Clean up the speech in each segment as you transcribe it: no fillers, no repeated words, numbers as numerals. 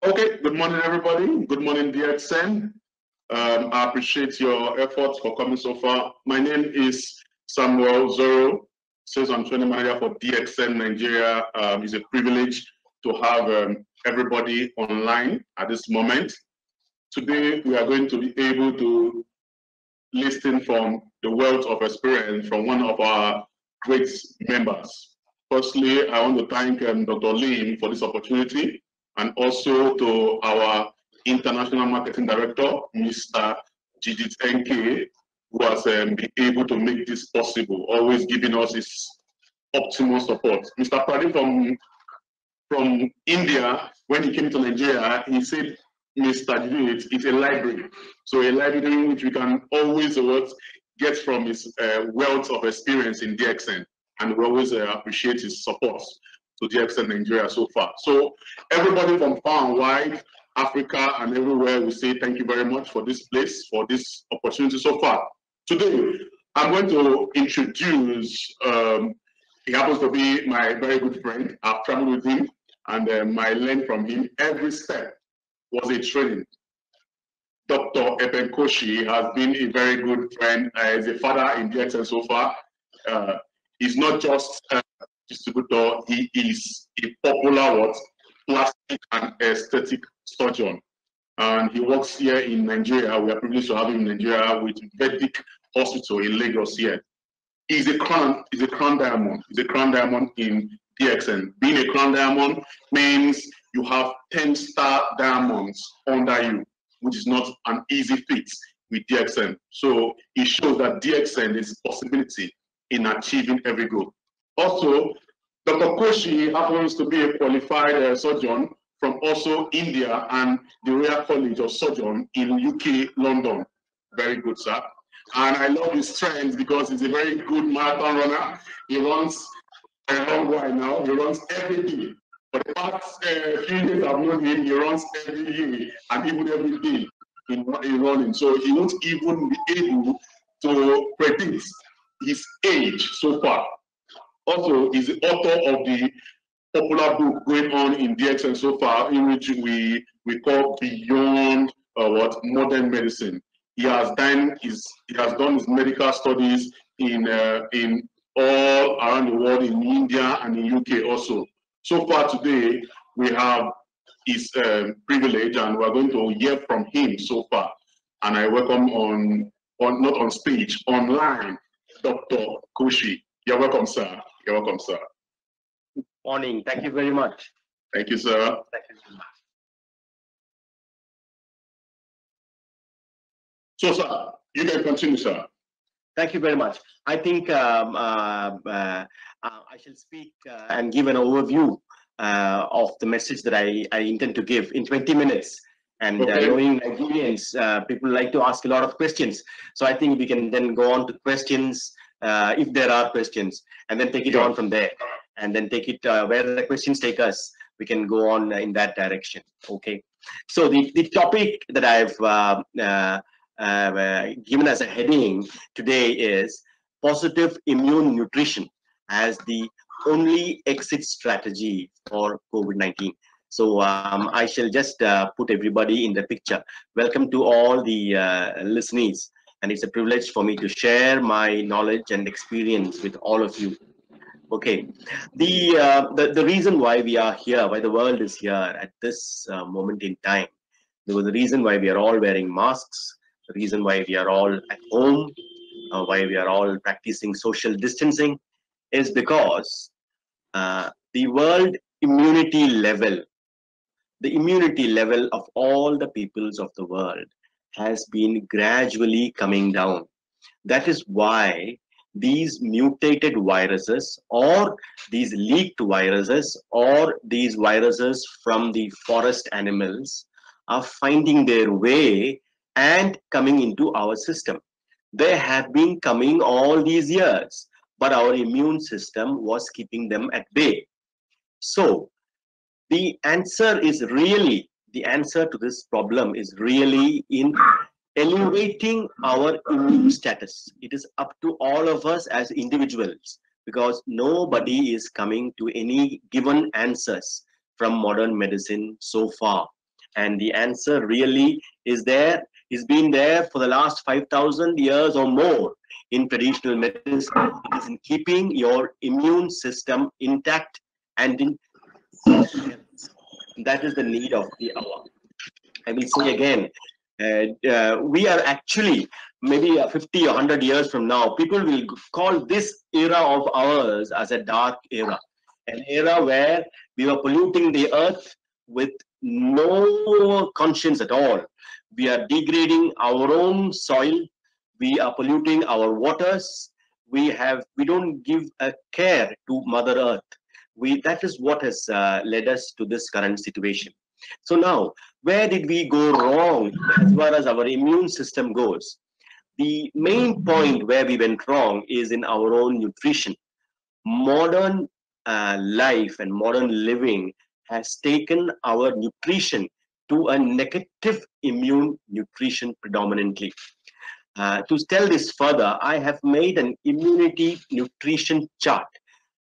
Okay, good morning, everybody. Good morning, DXN. I appreciate your efforts for coming so far. My name is Samuel Zoro, Sales and Training Manager for DXN Nigeria. It's a privilege to have everybody online at this moment. Today, we are going to be able to listen from the wealth of experience from one of our great members. Firstly, I want to thank Dr. Lim for this opportunity, and also to our International Marketing Director, Mr. Jidit NK, who has been able to make this possible, always giving us his optimal support. Mr. Pradeep from India, when he came to Nigeria, he said, Mr. Jidit, it's a library. So a library which we can always get from his wealth of experience in DXN. And we always appreciate his support to DXN Nigeria so far. So everybody from far and wide, Africa and everywhere, we say thank you very much for this place, for this opportunity so far. Today, I'm going to introduce, he happens to be my very good friend. I've traveled with him, and I learned from him. Every step was a training. Dr. Eben Koshi has been a very good friend as a father in DXN so far. He's not just a distributor, he is a popular plastic and aesthetic surgeon. And he works here in Nigeria. We are privileged to have him in Nigeria with Vedic Hospital in Lagos here. He's a crown diamond. He's a crown diamond in DXN. Being a crown diamond means you have 10-star diamonds under you, which is not an easy feat with DXN. So it shows that DXN is a possibility in achieving every goal. Also, Dr. Koshi happens to be a qualified surgeon from also India and the Royal College of Surgeons in UK, London. Very good, sir. And I love his strength because he's a very good marathon runner. He runs a long while now. He runs every day. For the past few years I've known him, he runs every year and even every day in running. So he won't even be able to predict his age so far. Also, he's the author of the popular book going on in DXN so far, in which we call Beyond Modern Medicine. He has done his medical studies in all around the world, in India and in UK also. So far today, we have his privilege, and we're going to hear from him so far. And I welcome not on stage, online, Dr. Koshi. You're welcome, sir. You're welcome, sir. Morning. Thank you very much. Thank you, sir. Thank you so much. So, sir, you can continue, sir. Thank you very much. I think I shall speak and give an overview of the message that I intend to give in 20 minutes. And knowing Nigerians, people like to ask a lot of questions. So I think we can then go on to questions, if there are questions, and then take it on from there. And then take it where the questions take us, we can go on in that direction. Okay. So the topic that I've given as a heading today is positive immune nutrition as the only exit strategy for COVID-19. So I shall just put everybody in the picture. Welcome to all the listeners, and it's a privilege for me to share my knowledge and experience with all of you. Okay, the reason why we are here, why the world is here at this moment in time, the reason why we are all wearing masks, the reason why we are all at home, why we are all practicing social distancing, is because the world immunity level, the immunity level of all the peoples of the world has been gradually coming down. That is why these mutated viruses or these leaked viruses or these viruses from the forest animals are finding their way and coming into our system. They have been coming all these years, but our immune system was keeping them at bay. So the answer to this problem is really in elevating our immune status. It is up to all of us as individuals, because nobody is coming to any given answers from modern medicine so far. And the answer really is there, is been there for the last 5,000 years or more in traditional medicine. It is in keeping your immune system intact and in that is the need of the hour. I will say again, we are actually maybe 50 or 100 years from now, people will call this era of ours as a dark era, an era where we were polluting the earth with no conscience at all. We are degrading our own soil. We are polluting our waters. We don't give a care to Mother Earth. That is what has led us to this current situation. So now, where did we go wrong as far as our immune system goes? The main point where we went wrong is in our own nutrition. Modern life and modern living has taken our nutrition to a negative immune nutrition predominantly. To tell this further, I have made an immunity nutrition chart.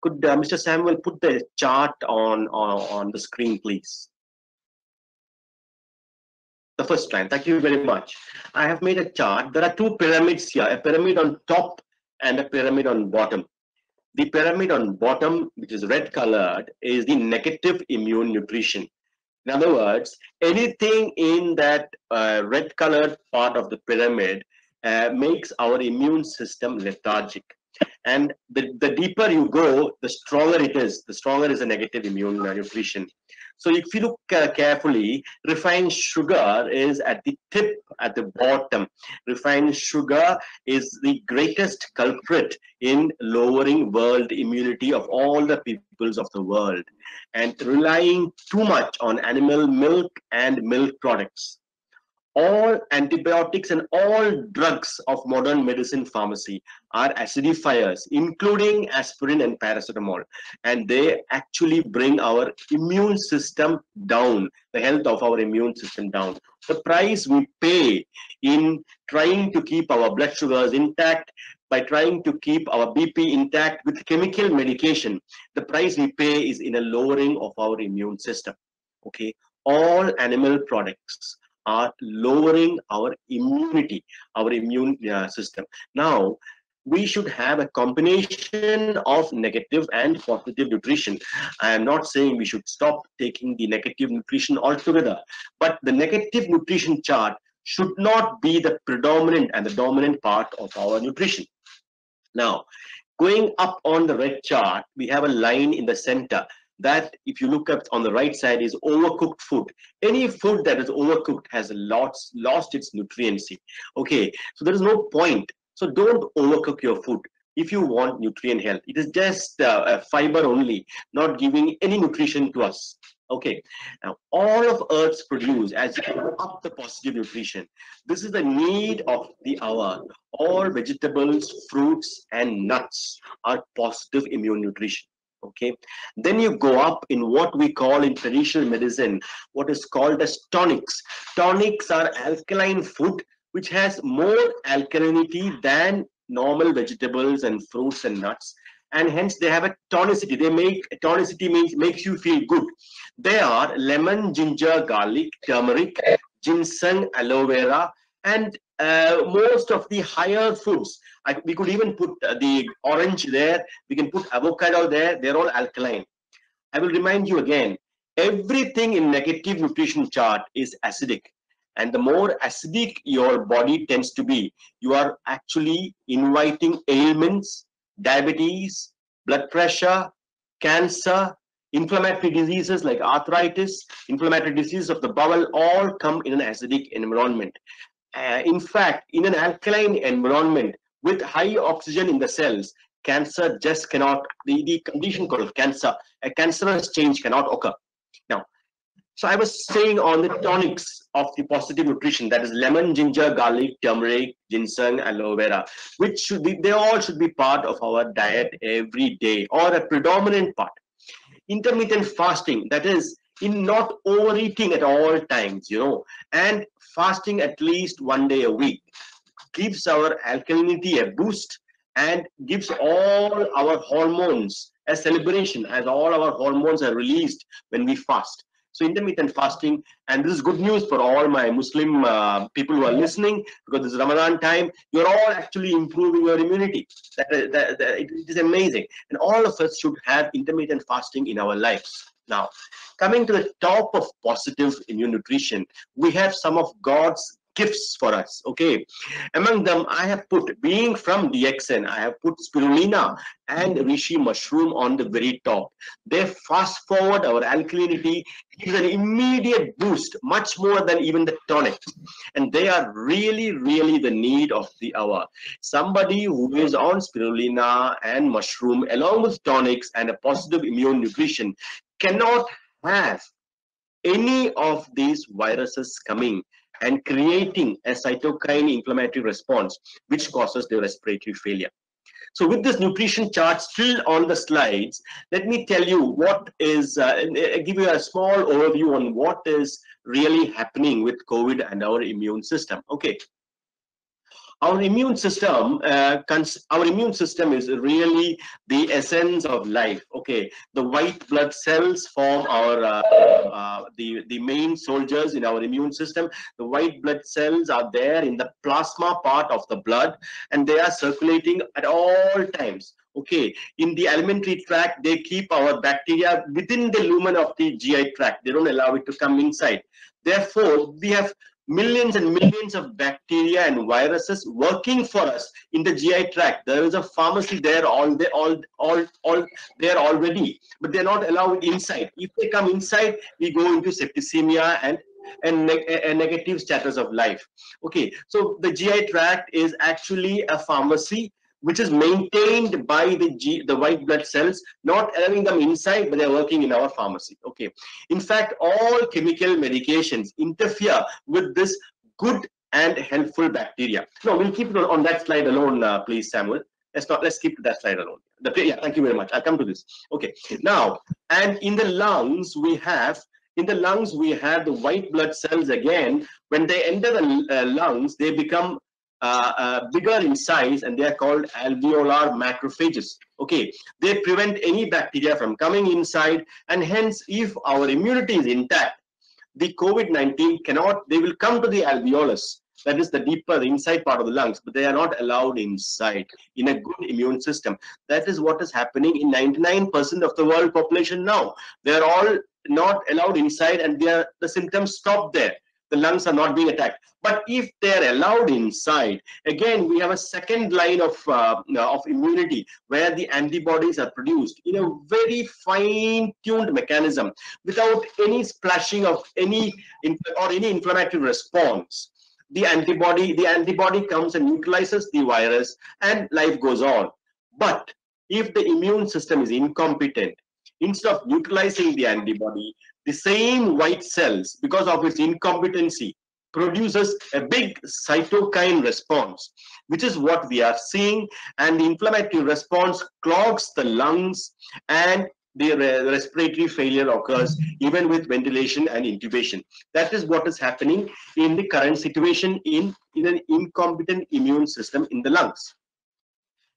Could Mr. Samuel put the chart on the screen, please? The first line. Thank you very much. I have made a chart. There are two pyramids here, a pyramid on top and a pyramid on bottom. The pyramid on bottom, which is red colored, is the negative immune nutrition. In other words, anything in that red colored part of the pyramid makes our immune system lethargic. And the deeper you go, the stronger it is. The stronger is a negative immune nutrition. So if you look carefully, refined sugar is at the tip, at the bottom. Refined sugar is the greatest culprit in lowering world immunity of all the peoples of the world. And relying too much on animal milk and milk products. All antibiotics and all drugs of modern medicine pharmacy are acidifiers, including aspirin and paracetamol. And they actually bring our immune system down, the health of our immune system down. The price we pay in trying to keep our blood sugars intact, by trying to keep our BP intact with chemical medication, the price we pay is in a lowering of our immune system. Okay, all animal products are lowering our immunity, our immune system. Now, we should have a combination of negative and positive nutrition. I am not saying we should stop taking the negative nutrition altogether, but the negative nutrition chart should not be the predominant and the dominant part of our nutrition. Now, going up on the red chart, we have a line in the center that, if you look up on the right side, is overcooked food. Any food that is overcooked has lost its nutriency. Okay, so there is no point. So don't overcook your food if you want nutrient health. It is just a fiber only, not giving any nutrition to us. Okay, now all of Earth's produce, as you go up the positive nutrition, this is the need of the hour. All vegetables, fruits, and nuts are positive immune nutrition. Okay, then you go up in what we call in traditional medicine what is called as tonics. Tonics are alkaline food which has more alkalinity than normal vegetables and fruits and nuts, and hence they have a tonicity. Tonicity means makes you feel good. They are lemon, ginger, garlic, turmeric, ginseng, aloe vera, and most of the higher foods. We could even put the orange there, we can put avocado there, they're all alkaline. I will remind you again, everything in negative nutrition chart is acidic. And the more acidic your body tends to be, you are actually inviting ailments, diabetes, blood pressure, cancer, inflammatory diseases like arthritis, inflammatory diseases of the bowel, all come in an acidic environment. In fact, in an alkaline environment with high oxygen in the cells, cancer just cannot, the condition called cancer, a cancerous change cannot occur. Now, so I was saying on the tonics of the positive nutrition, that is lemon, ginger, garlic, turmeric, ginseng, aloe vera, which should be, they all should be part of our diet every day, or a predominant part. Intermittent fasting, that is in not overeating at all times, and fasting at least one day a week, gives our alkalinity a boost and gives all our hormones a celebration, as all our hormones are released when we fast. So intermittent fasting, and this is good news for all my Muslim people who are listening, because this is Ramadan time. You're all actually improving your immunity. It is amazing, and all of us should have intermittent fasting in our lives. Now, coming to the top of positive immune nutrition, we have some of God's gifts for us. Okay, among them I have put, being from DXN, I have put spirulina and reishi mushroom on the very top. They fast forward our alkalinity, gives an immediate boost, much more than even the tonic, and they are really the need of the hour. Somebody who is on spirulina and mushroom along with tonics and a positive immune nutrition cannot have any of these viruses coming and creating a cytokine inflammatory response which causes the respiratory failure. So with this nutrition chart still on the slides, let me tell you what is, give you a small overview on what is really happening with COVID and our immune system. Okay. Our immune system is really the essence of life. Okay, the white blood cells form our the main soldiers in our immune system. The white blood cells are there in the plasma part of the blood, and they are circulating at all times. Okay, in the alimentary tract, they keep our bacteria within the lumen of the GI tract. They don't allow it to come inside. Therefore, we have millions and millions of bacteria and viruses working for us in the GI tract. There is a pharmacy there all there already, but they're not allowed inside. If they come inside, we go into septicemia and a negative status of life. Okay, so the GI tract is actually a pharmacy which is maintained by the white blood cells, not allowing them inside, but they're working in our pharmacy. Okay. In fact, all chemical medications interfere with this good and helpful bacteria. No, we'll keep it on that slide alone, please, Samuel. Let's keep that slide alone. Yeah, thank you very much. I'll come to this. Okay. Now, and in the lungs, we have the white blood cells again. When they enter the lungs, they become bigger in size, and they are called alveolar macrophages. Okay, they prevent any bacteria from coming inside, and hence if our immunity is intact, the COVID-19 cannot, they will come to the alveolus, that is the deeper inside part of the lungs, but they are not allowed inside in a good immune system. That is what is happening in 99% of the world population now. They are all not allowed inside, and the symptoms stop there. The lungs are not being attacked. But if they're allowed inside, again, we have a second line of immunity where the antibodies are produced in a very fine-tuned mechanism without any splashing of any inflammatory response. The antibody comes and neutralizes the virus, and life goes on. But if the immune system is incompetent, instead of neutralizing the antibody, the same white cells, because of its incompetency, produces a big cytokine response, which is what we are seeing, and the inflammatory response clogs the lungs, and the respiratory failure occurs even with ventilation and intubation. That is what is happening in the current situation in an incompetent immune system in the lungs.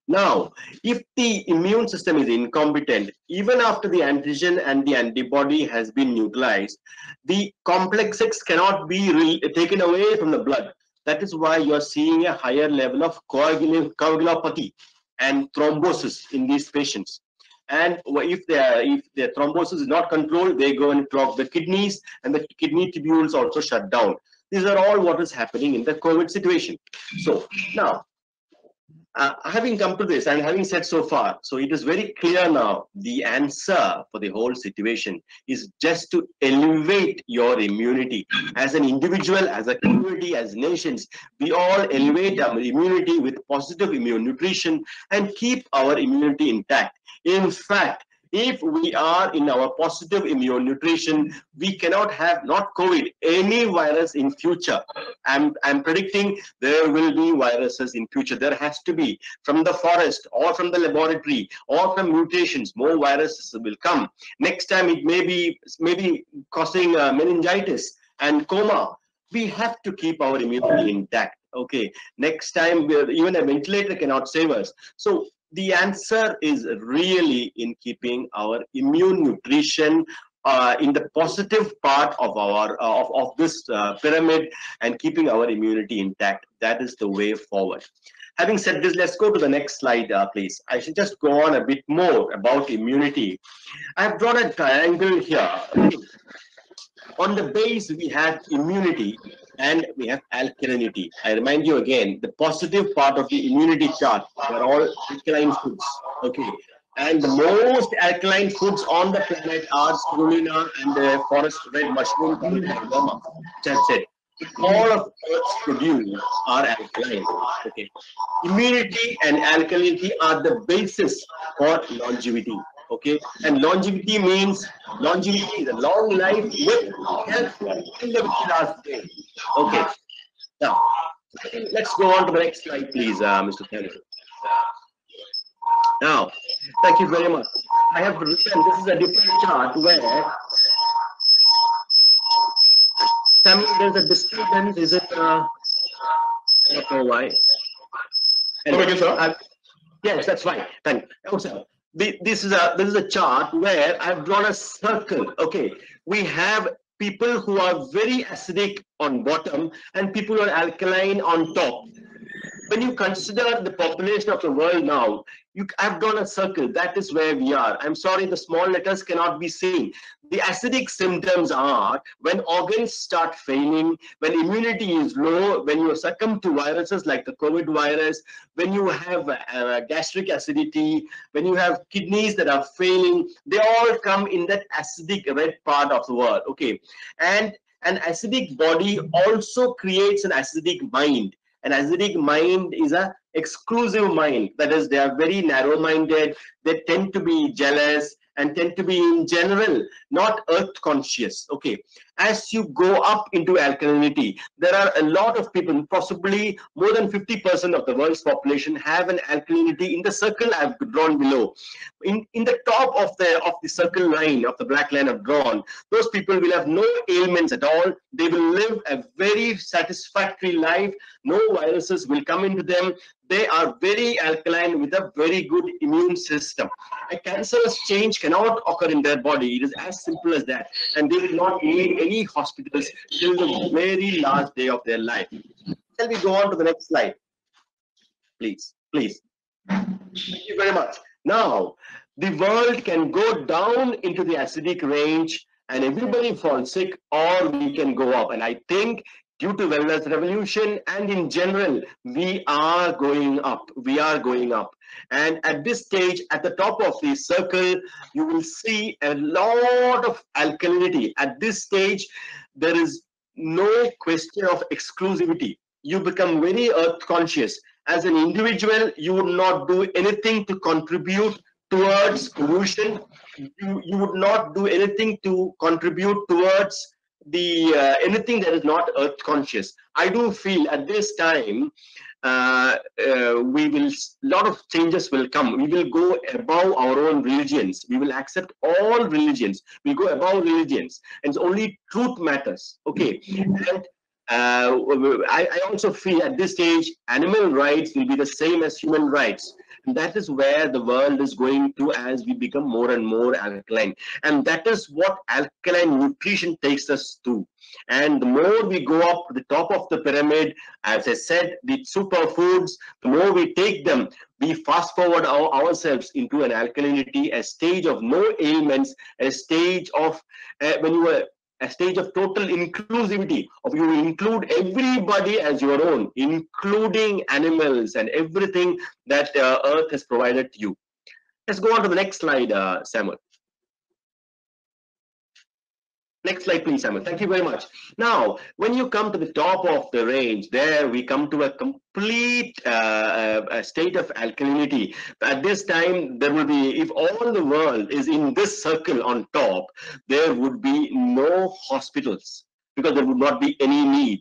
Now, if the immune system is incompetent, even after the antigen and the antibody has been neutralized, the complex X cannot be taken away from the blood. That is why you are seeing a higher level of coagulopathy and thrombosis in these patients. And if their thrombosis is not controlled, they go and clog the kidneys, and the kidney tubules also shut down. These are all what is happening in the COVID situation. So now, having come to this and having said so far, so it is very clear now, the answer for the whole situation is just to elevate your immunity. As an individual, as a community, as nations, we all elevate our immunity with positive immune nutrition and keep our immunity intact. In fact, if we are in our positive immune nutrition, we cannot have not COVID, any virus in future. I'm predicting there will be viruses in future. There has to be, from the forest or from the laboratory or from mutations, more viruses will come. Next time it may be causing meningitis and coma. We have to keep our immunity intact. Okay. Next time, even a ventilator cannot save us. So the answer is really in keeping our immune nutrition in the positive part of our of this pyramid and keeping our immunity intact. That is the way forward. Having said this, let's go to the next slide, please. I should just go on a bit more about immunity. I have drawn a triangle here. On the base, we have immunity and we have alkalinity. I remind you again, the positive part of the immunity chart, they're all alkaline foods. Okay. And the most alkaline foods on the planet are spirulina and the forest red mushroom called Hygroma, which I said. All of Earth's produce are alkaline. Okay. Immunity and alkalinity are the basis for longevity. Okay, and longevity means longevity is a long life with health in the last day. Okay, now let's go on to the next slide, please, Mr. Kennedy. Now, thank you very much. I have written, this is a different chart where there's a disturbance. Is it? I don't know why. Okay, sir. Yes, that's right. Thank you. Also, this is a chart where I've drawn a circle. Okay, we have people who are very acidic on bottom and people who are alkaline on top. When you consider the population of the world now, I've drawn a circle. That is where we are. I'm sorry, the small letters cannot be seen. The acidic symptoms are when organs start failing, when immunity is low, when you succumb to viruses like the COVID virus, when you have gastric acidity, when you have kidneys that are failing, they all come in that acidic red part of the world. Okay, and an acidic body also creates an acidic mind. An acidic mind is an exclusive mind. That is, they are very narrow-minded. They tend to be jealous and tend to be, in general, not earth conscious. Okay. As you go up into alkalinity, there are a lot of people, possibly more than 50% of the world's population have an alkalinity in the circle I've drawn below. In the top of the circle line, of the black line I've drawn, those people will have no ailments at all. They will live a very satisfactory life. No viruses will come into them. They are very alkaline with a very good immune system. A cancerous change cannot occur in their body. It is as simple as that. And they will not need any hospitals till the very last day of their life. Shall we go on to the next slide? Please, please. Thank you very much. Now, the world can go down into the acidic range and everybody falls sick, or we can go up. And I think due to wellness revolution and in general, we are going up. We are going up. And at this stage, at the top of the circle, you will see a lot of alkalinity. At this stage, there is no question of exclusivity. You become very earth conscious. As an individual, you would not do anything to contribute towards pollution. You would not do anything to contribute towards the anything that is not earth conscious. I do feel at this time we will, lot of changes will come. We will go above our own religions. We will accept all religions. We go above religions, and only truth matters. Okay, and I also feel at this stage animal rights will be the same as human rights. And that is where the world is going to as we become more and more alkaline. And that is what alkaline nutrition takes us to. And the more we go up to the top of the pyramid, as I said, the superfoods, the more we take them, we fast forward ourselves into an alkalinity, a stage of no ailments, a stage of a stage of total inclusivity, of you include everybody as your own, including animals and everything that Earth has provided to you. Let's go on to the next slide, Samuel. Next slide, please, Samuel. Thank you very much. Now, when you come to the top of the range, there we come to a complete state of alkalinity. At this time, there will be, if all the world is in this circle on top, there would be no hospitals because there would not be any need.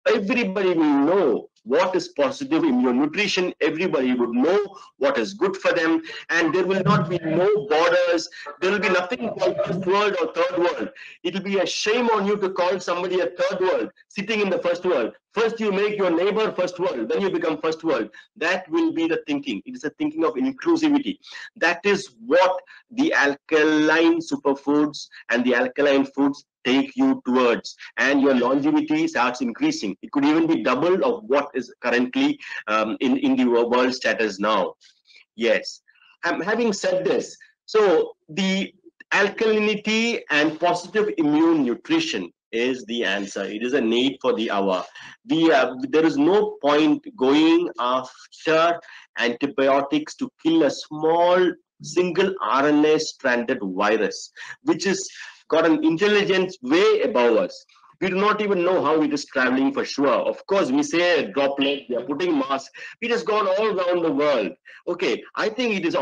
Everybody will know what is positive immune nutrition. Everybody would know what is good for them, and there will not be no borders. There will be nothing called first world or third world. It will be a shame on you to call somebody a third world sitting in the first world. First you make your neighbor first world, then you become first world. That will be the thinking. It is a thinking of inclusivity. That is what the alkaline superfoods and the alkaline foods take you towards, and your longevity starts increasing. It could even be double of what is currently in the world status now. Yes. Having said this, so the alkalinity and positive immune nutrition is the answer. It is a need for the hour. There is no point going after antibiotics to kill a small single RNA stranded virus, which is got an intelligence way above us. We do not even know how it is traveling for sure. Of course, we say a droplet, we are putting masks. It has gone all around the world. Okay, I think it is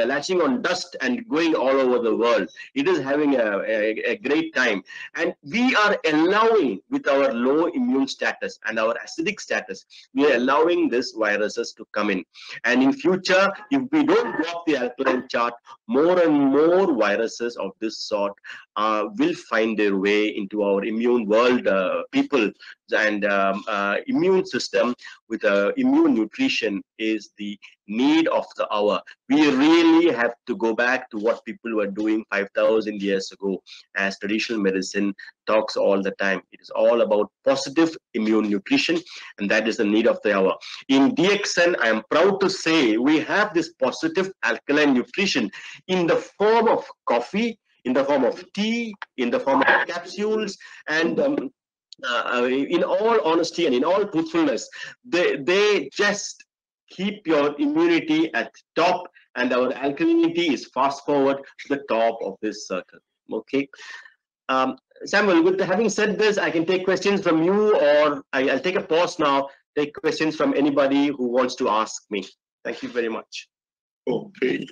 latching on dust and going all over the world. It is having a great time. And we are allowing, with our low immune status and our acidic status, we are allowing these viruses to come in. And in future, if we don't go up the alkaline chart, more and more viruses of this sort will find their way into our immune world, people, and immune system with immune nutrition is the need of the hour. We really have to go back to what people were doing 5,000 years ago, as traditional medicine talks all the time. It is all about positive immune nutrition, and that is the need of the hour. In DXN, I am proud to say we have this positive alkaline nutrition in the form of coffee, in the form of tea, in the form of capsules, and in all honesty and in all truthfulness, they just keep your immunity at top, and our alkalinity is fast forward to the top of this circle. Okay, Samuel, with having said this, I can take questions from you, or I'll take a pause now, take questions from anybody who wants to ask me. Thank you very much. Okay.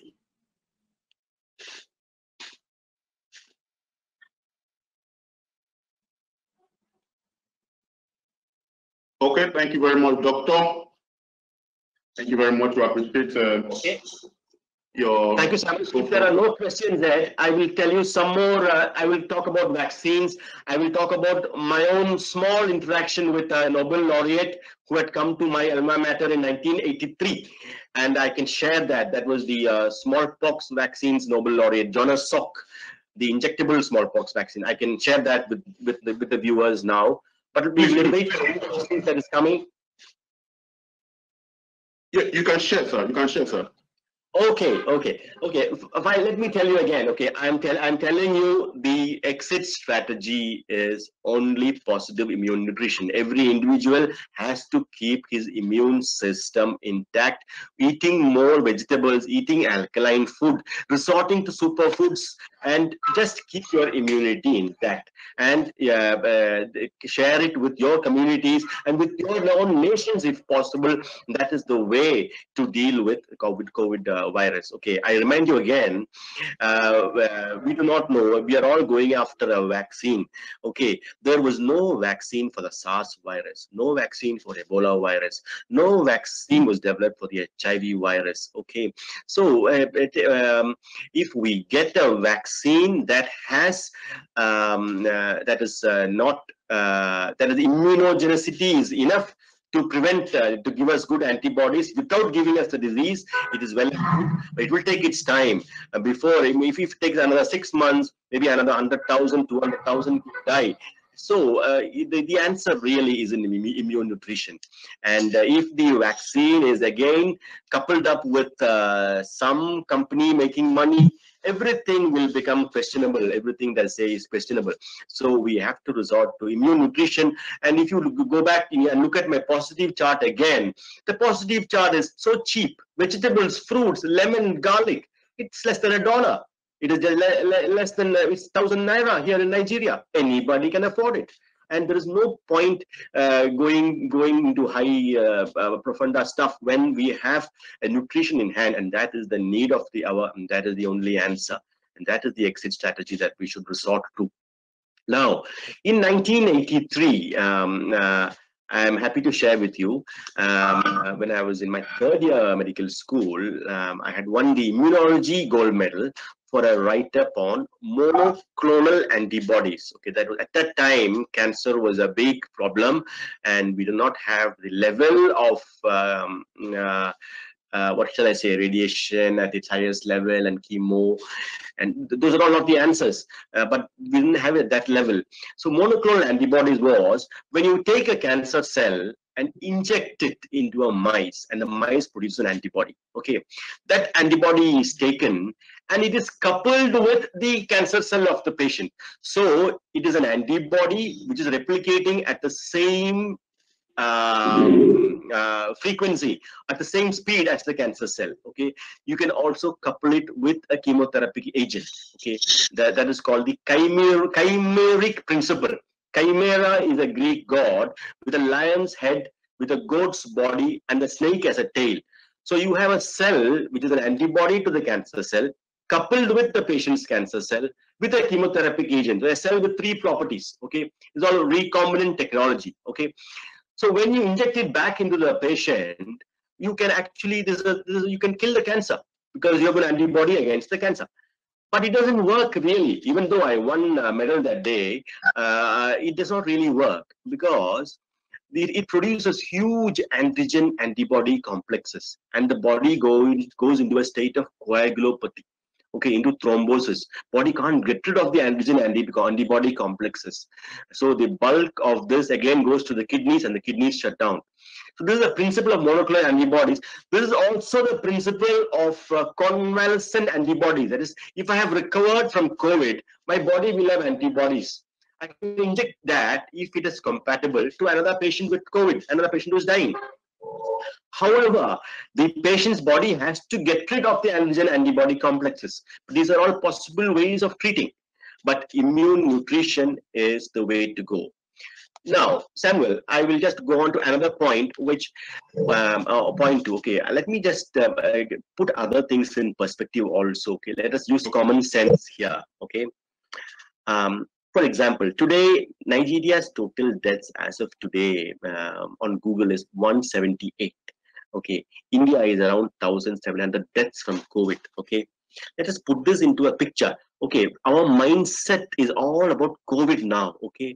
Okay, thank you very much, Doctor. Thank you very much. We appreciate Okay. your. Thank you, Samuel. If there are no questions there, I will tell you some more. I will talk about vaccines. I will talk about my own small interaction with a Nobel laureate who had come to my alma mater in 1983. And I can share that. That was the smallpox vaccines Nobel laureate, Jonas Salk, the injectable smallpox vaccine. I can share that with the viewers now. But please wait for any questions that is coming. Yeah, you can share, sir. You can share, sir. Okay. Fine, let me tell you again. Okay, I'm telling you the exit strategy is only positive immune nutrition. Every individual has to keep his immune system intact, eating more vegetables, eating alkaline food, resorting to superfoods, and just keep your immunity intact, and share it with your communities and with your own nations if possible. That is the way to deal with COVID virus. Okay, I remind you again, we do not know. We are all going after a vaccine. Okay, there was no vaccine for the SARS virus, no vaccine for Ebola virus, no vaccine was developed for the HIV virus. Okay, so if we get a vaccine that has that is immunogenicity is enough to prevent, to give us good antibodies without giving us the disease, it is well good, but it will take its time before, if it takes another 6 months, maybe another 100,000, 200,000 die. So the answer really is in immune nutrition. And if the vaccine is again coupled up with some company making money, everything will become questionable. Everything they say is questionable. So we have to resort to immune nutrition. And if you go back and look at my positive chart again, the positive chart is so cheap. Vegetables, fruits, lemon, garlic, it's less than $1. It is less than 1,000 naira here in Nigeria. Anybody can afford it. And there is no point going into high profunda stuff when we have a nutrition in hand, and that is the need of the hour, and that is the only answer, and that is the exit strategy that we should resort to. Now, in 1983, I'm happy to share with you. When I was in my third year medical school, I had won the immunology gold medal for a write-up on monoclonal antibodies. Okay, that was, at that time, cancer was a big problem, and we do not have the level of what shall I say, radiation at its highest level and chemo, and those are all not the answers, but we didn't have it at that level. So monoclonal antibodies was when you take a cancer cell and inject it into a mice, and the mice produce an antibody. Okay, that antibody is taken and it is coupled with the cancer cell of the patient. So it is an antibody which is replicating at the same frequency, at the same speed as the cancer cell. Okay, you can also couple it with a chemotherapy agent. Okay, that is called the chimeric principle. Chimera is a Greek god with a lion's head, with a goat's body, and the snake as a tail. So you have a cell which is an antibody to the cancer cell, coupled with the patient's cancer cell with a chemotherapy agent. So a cell with three properties. Okay, it's all recombinant technology. Okay, so when you inject it back into the patient, you can actually you can kill the cancer because you have an antibody against the cancer. But it doesn't work really. Even though I won a medal that day, it does not really work because it produces huge antigen antibody complexes, and the body goes into a state of coagulopathy. Okay, into thrombosis. Body can't get rid of the antigen antibody complexes. So the bulk of this again goes to the kidneys, and the kidneys shut down. So this is the principle of monoclonal antibodies. This is also the principle of convalescent antibodies. That is, if I have recovered from COVID, my body will have antibodies. I can inject that if it is compatible to another patient with COVID, another patient who is dying. However, the patient's body has to get rid of the antigen antibody complexes. These are all possible ways of treating, but immune nutrition is the way to go. Now, Samuel, I will just go on to another point, which point two. Okay, let me just put other things in perspective also. Okay, let us use common sense here. Okay. For example, today, Nigeria's total deaths as of today on Google is 178. Okay, India is around 1,700 deaths from COVID. Okay, let us put this into a picture. Okay, our mindset is all about COVID now. Okay,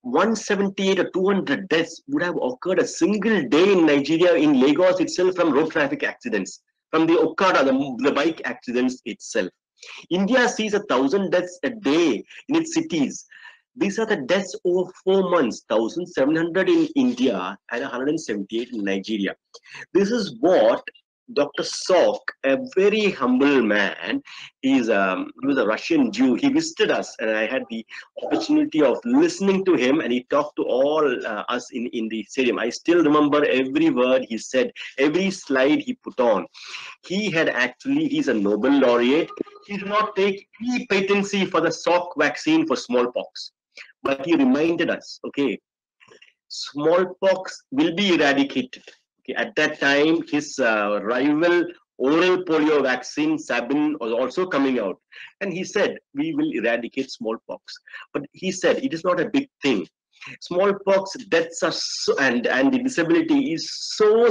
178 or 200 deaths would have occurred a single day in Nigeria, in Lagos itself, from road traffic accidents, from the Okada, the bike accidents itself. India sees 1,000 deaths a day in its cities. These are the deaths over 4 months, 1,700 in India and 178 in Nigeria. This is what Dr. Salk, a very humble man, he was a Russian Jew. He visited us, and I had the opportunity of listening to him, and he talked to all us in the stadium. I still remember every word he said, every slide he put on. He's a Nobel laureate. He did not take any patency for the Salk vaccine for smallpox, but he reminded us, okay, smallpox will be eradicated. Okay, at that time, his rival oral polio vaccine, Sabin, was also coming out. And he said, we will eradicate smallpox. But he said, it is not a big thing. Smallpox deaths are so, and the disability is so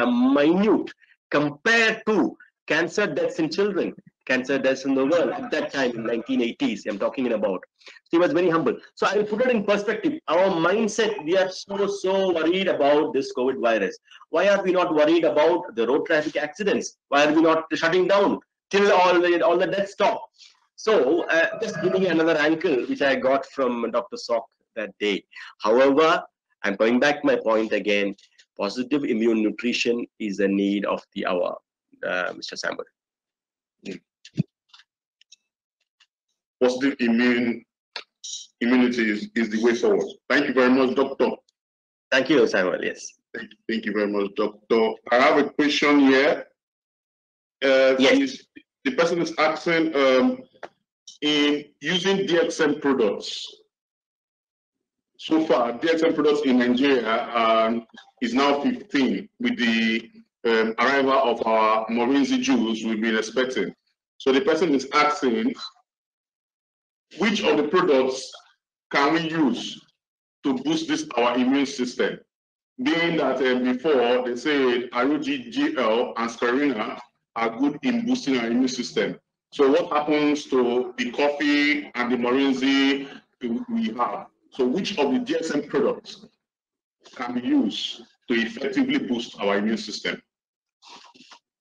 minute compared to cancer deaths in children, cancer deaths in the world at that time in 1980s, I'm talking about. So he was very humble. So I will put it in perspective. Our mindset, we are so worried about this COVID virus. Why are we not worried about the road traffic accidents? Why are we not shutting down till all the deaths stop? So just giving another angle, which I got from Dr. Salk that day. However, I'm going back to my point again. Positive immune nutrition is a need of the hour, Mr. Samuel. Positive immunity is the way forward. Thank you very much, Doctor. Thank you, Samuel. Yes. Thank you very much, Doctor. I have a question here. Yes. The person is asking, in using DXM products, so far, DXM products in Nigeria is now 15 with the arrival of our Morinzi Jews we've been expecting. So the person is asking, which of the products can we use to boost our immune system? being that before they said ROGGL and spirulina are good in boosting our immune system. So what happens to the coffee and the Morinzi we have? So which of the DXN products can be used to effectively boost our immune system?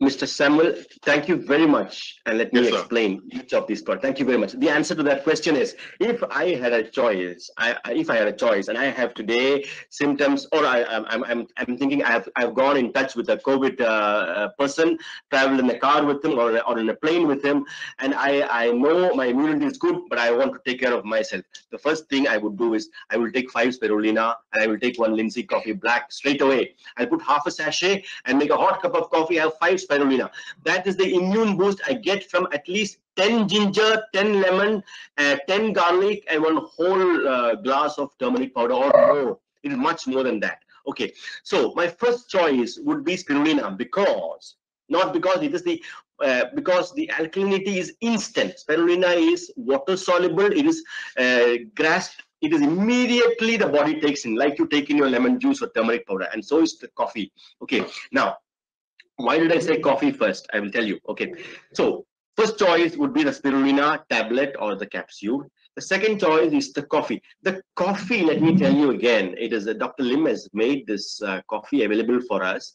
Mr. Samuel, thank you very much. And let me explain each of these products. Thank you very much. The answer to that question is, if I had a choice, and I have today symptoms, or I'm thinking I've gone in touch with a COVID person, traveled in a car with him or in a plane with him, and I know my immunity is good, but I want to take care of myself. The first thing I would do is I will take 5 spirulina and I will take 1 Lindsay coffee black straight away. I'll put half a sachet and make a hot cup of coffee. I have 5 spirulina. That is the immune boost I get from at least 10 ginger, 10 lemon, 10 garlic, and 1 whole glass of turmeric powder or more. It is much more than that. Okay, so my first choice would be spirulina because it is the because the alkalinity is instant. Spirulina is water soluble. It is grasped. It is immediately the body takes in, like you take in your lemon juice or turmeric powder, and so is the coffee. Okay, now why did I say coffee first? I will tell you. Okay, so first choice would be the spirulina tablet or the capsule. The second choice is the coffee. The coffee, let me tell you again, it is Dr. Lim has made this coffee available for us.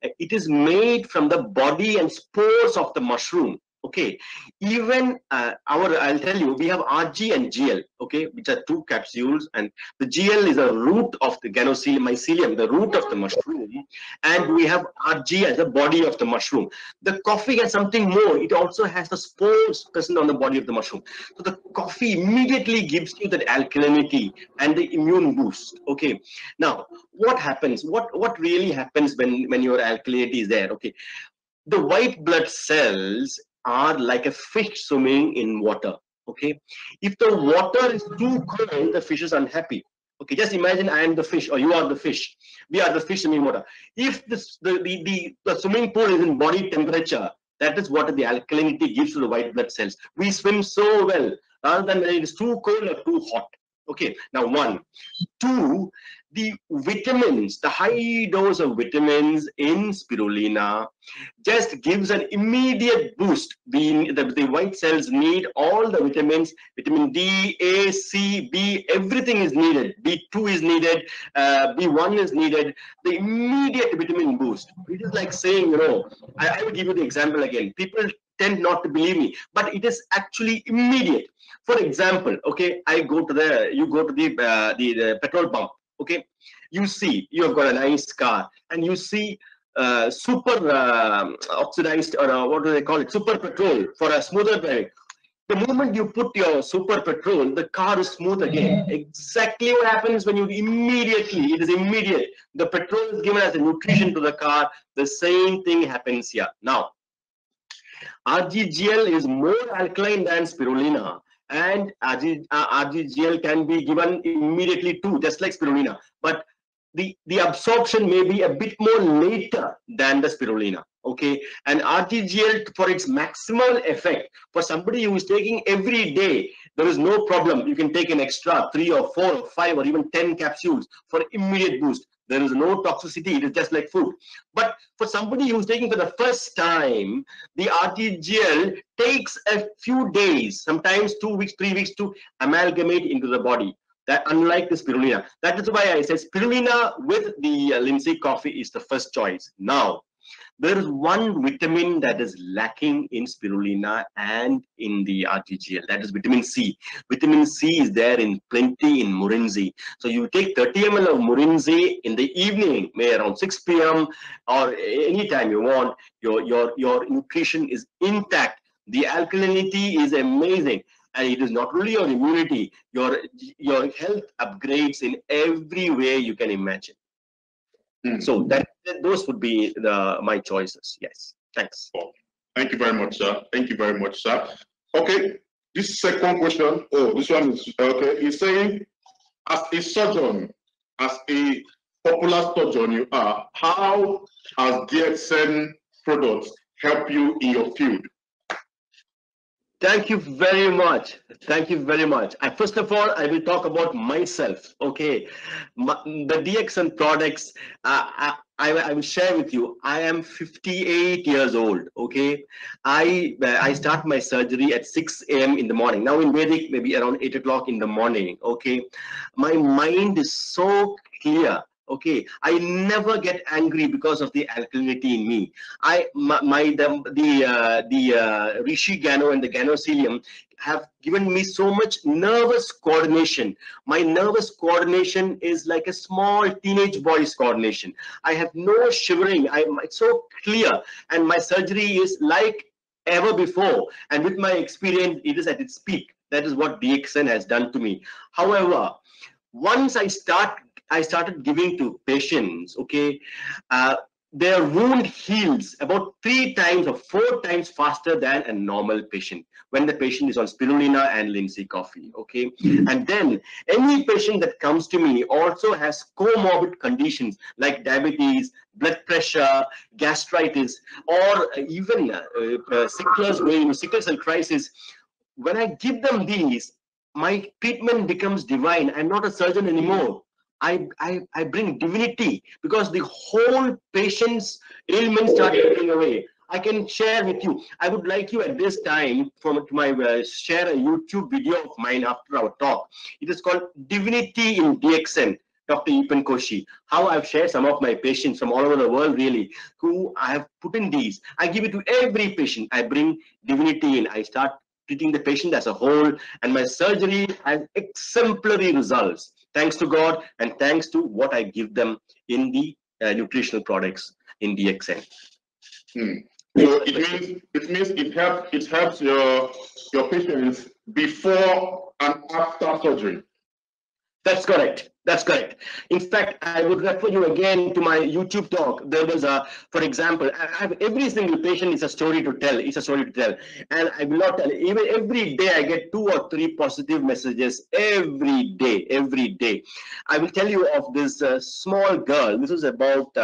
It is made from the body and spores of the mushroom. Okay, even I'll tell you, we have RG and GL, okay, which are 2 capsules, and the GL is a root of the mycelium, the root of the mushroom, and we have RG as the body of the mushroom. The coffee has something more. It also has the spores present on the body of the mushroom. So the coffee immediately gives you that alkalinity and the immune boost. Okay, now what happens? What really happens when your alkalinity is there? Okay, the white blood cells are like a fish swimming in water. Okay, if the water is too cold, the fish is unhappy. Okay, just imagine I am the fish or you are the fish. We are the fish swimming in water. If the swimming pool is in body temperature, that is what the alkalinity gives to the white blood cells. We swim so well rather than when it is too cold or too hot. Okay, now 1. 2, the vitamins, the high dose of vitamins in spirulina just gives an immediate boost. The white cells need all the vitamins, vitamin D, A, C, B, everything is needed. B2 is needed, B1 is needed, the immediate vitamin boost. It is like saying, you know, I will give you the example again. People tend not to believe me, but it is actually immediate. For example, okay, you go to the petrol pump. Okay, you see you have got a nice car, and you see super oxidized, or what do they call it, super petrol for a smoother driving. The moment you put your super petrol, the car is smooth again. Exactly what happens when you it is immediate. The petrol is given as a nutrition to the car. The same thing happens here. Now, RGGL is more alkaline than spirulina, and RGGL can be given immediately too, just like spirulina. But the absorption may be a bit more later than the spirulina. Okay, and RGGL, for its maximal effect, for somebody who is taking every day, there is no problem. You can take an extra 3 or 4 or 5 or even 10 capsules for immediate boost. There is no toxicity. It is just like food. But for somebody who's taking for the first time, the RGGL takes a few days, sometimes 2 weeks, 3 weeks to amalgamate into the body. That unlike the spirulina. That is why I said spirulina with the Lindsay coffee is the first choice. Now, there is one vitamin that is lacking in spirulina and in the RGGL. That is vitamin C. Vitamin C is there in plenty in Morinzi. So you take 30 ml of Morinzi in the evening, maybe around 6 p.m. or any time you want. Your nutrition is intact. The alkalinity is amazing. And it is not only your immunity, your health upgrades in every way you can imagine. So those would be my choices. Yes. Thanks. Thank you very much, sir. Thank you very much, sir. Okay. This second question. Oh, this one is okay. He's saying, as a surgeon, as a popular surgeon you are, how has DXN products help you in your field? Thank you very much. Thank you very much. First of all, I will talk about myself. Okay, the DXN products. I will share with you. I am 58 years old. Okay, I start my surgery at 6 a.m. in the morning. Now in Vedic, maybe around 8 o'clock in the morning. Okay, my mind is so clear. Okay, I never get angry because of the alkalinity in me. The Rishi Gano and the Ganocilium have given me so much nervous coordination. My nervous coordination is like a small teenage boy's coordination. I have no shivering. It's so clear, and my surgery is like ever before. And with my experience, it is at its peak. That is what DXN has done to me. However, once I started giving to patients, okay, their wound heals about 3 times or 4 times faster than a normal patient when the patient is on spirulina and linseed coffee. Okay, and then any patient that comes to me also has comorbid conditions like diabetes, blood pressure, gastritis, or even sickle cell crisis. When I give them these, my treatment becomes divine. I'm not a surgeon anymore. I bring divinity because the whole patient's ailments start going away. I can share with you. I would like you at this time share a YouTube video of mine after our talk. It is called Divinity in DXN, Dr. Eapen Koshi. How I've shared some of my patients from all over the world, really, who I have put in these. I give it to every patient. I bring divinity in. I start treating the patient as a whole, and my surgery has exemplary results. Thanks to God and thanks to what I give them in the nutritional products in DXN. So it helps your patients before and after surgery. That's correct. That's correct. In fact, I would refer you again to my YouTube talk. There was for example, every single patient is a story to tell. It's a story to tell. And I will not tell, even every day I get 2 or 3 positive messages every day, every day. I will tell you of this small girl. This was about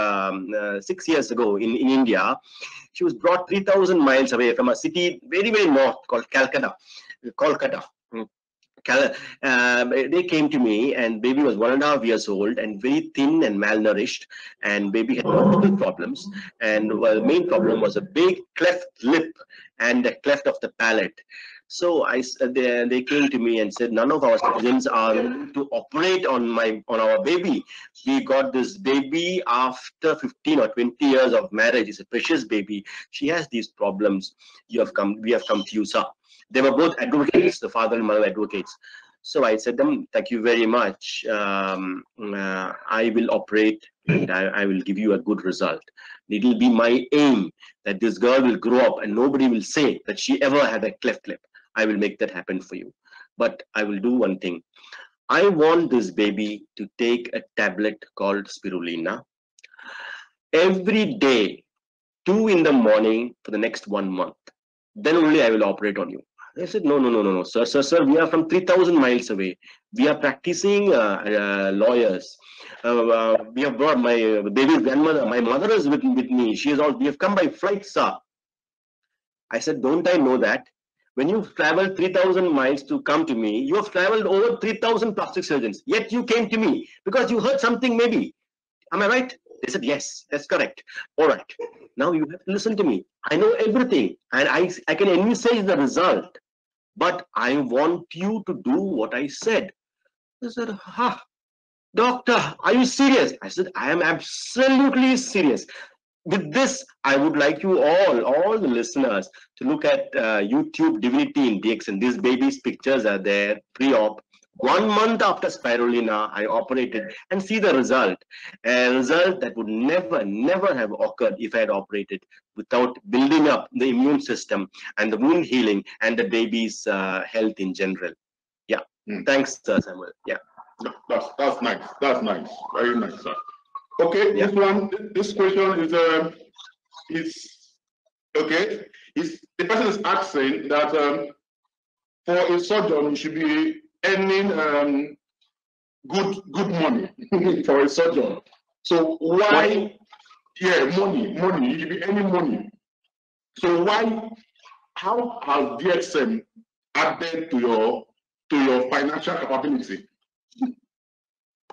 6 years ago in India. She was brought 3,000 miles away from a city very, very north called Kolkata. They came to me, and baby was 1.5 years old and very thin and malnourished, and baby had multiple problems, and the main problem was a big cleft lip and a cleft of the palate. So they came to me and said, none of our surgeons are to operate on our baby. We got this baby after 15 or 20 years of marriage. It's a precious baby. She has these problems. We have come to you, sir. They were both advocates, the father and mother advocates. So I said them, thank you very much. I will operate and I will give you a good result. It will be my aim that this girl will grow up and nobody will say that she ever had a cleft lip. I will make that happen for you. But I will do one thing. I want this baby to take a tablet called spirulina every day, 2 in the morning for the next 1 month. Then only I will operate on you. I said, no, sir, we are from 3,000 miles away. We are practicing lawyers. We have brought my baby's grandmother. My mother is with me. We have come by flight, sir. I said, don't I know that? When you traveled 3,000 miles to come to me, you have traveled over 3,000 plastic surgeons. Yet you came to me because you heard something maybe. Am I right? They said, yes, that's correct. All right. Now you have to listen to me. I know everything and I can envisage the result. But I want you to do what I said. I said, doctor, are you serious? I said, I am absolutely serious. With this, I would like you all the listeners, to look at YouTube Divinity in DXN. These babies' pictures are there, pre-op. 1 month after spirulina, I operated, and see the result. A result that would never have occurred if I had operated without building up the immune system and the wound healing and the baby's health in general. Yeah. Thanks, Samuel. Yeah. That's nice. That's nice. Very nice, sir. Okay, yeah. This question is okay. The person is asking that for a surgeon, you should be earning good money for a surgeon. So why? Yeah, money. You should be earning money. So why how has DXN added to your financial capability?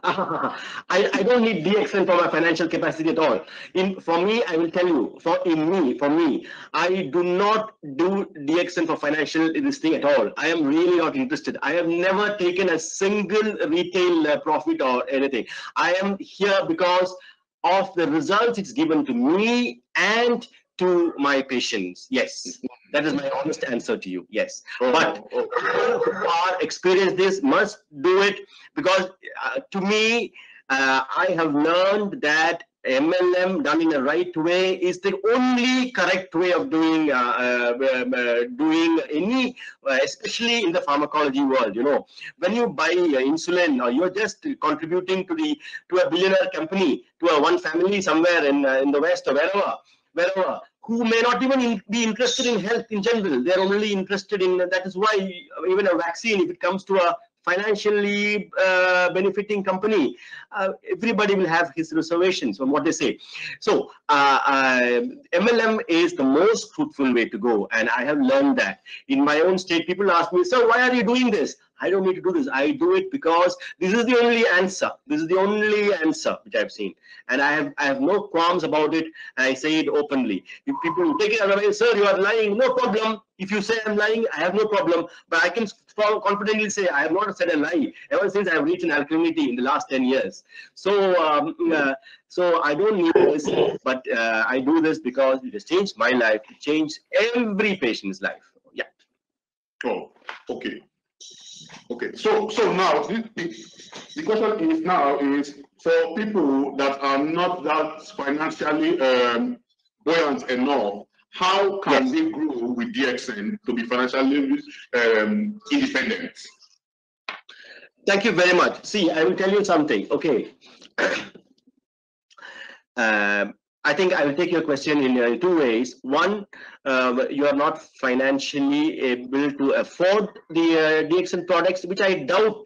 I don't need DXN for my financial capacity at all. For me, I will tell you, for me, I do not do DXN for financial this thing at all. I am really not interested. I have never taken a single retail profit or anything. I am here because of the results it's given to me and to my patients. Yes. That is my honest answer to you. Yes, but people who are experienced this must do it, because to me, I have learned that MLM done in the right way is the only correct way of doing any, especially in the pharmacology world. You know, when you buy insulin, or you're just contributing to a billionaire company, to a one family somewhere in the West or wherever, who may not even be interested in health in general. They're only interested in, that is why even a vaccine, if it comes to a financially benefiting company, everybody will have his reservations on what they say. So MLM is the most fruitful way to go, and I have learned that. In my own state, people ask me, "Sir, why are you doing this?" I don't need to do this. I do it because this is the only answer. This is the only answer which I've seen, and I have no qualms about it. And I say it openly. If people take it away, "Sir, you are lying," no problem. If you say I'm lying, I have no problem. But I can confidently say I have not said a lie ever since I have reached an alkalinity in the last 10 years. So, so I don't need this, but I do this because it has changed my life. It changed every patient's life. Yeah. Oh, okay. Okay. So now the question is now is for people that are not that financially buoyant enough, how can they grow with DXN to be financially independent? Thank you very much. See, I will tell you something. Okay. I think I will take your question in two ways. One, you are not financially able to afford the DXN products, which I doubt,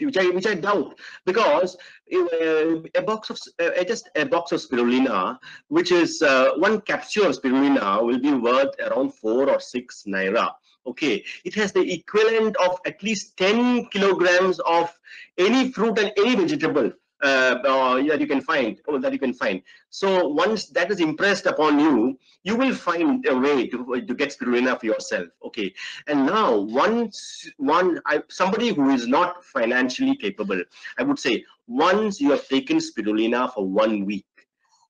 because a box of just a box of spirulina, which is one capsule of spirulina, will be worth around 4 or 6 naira. Okay, it has the equivalent of at least 10 kilograms of any fruit and any vegetable that you can find. So once that is impressed upon you, you will find a way to get spirulina for yourself. Okay, and now somebody who is not financially capable, I would say, once you have taken spirulina for 1 week,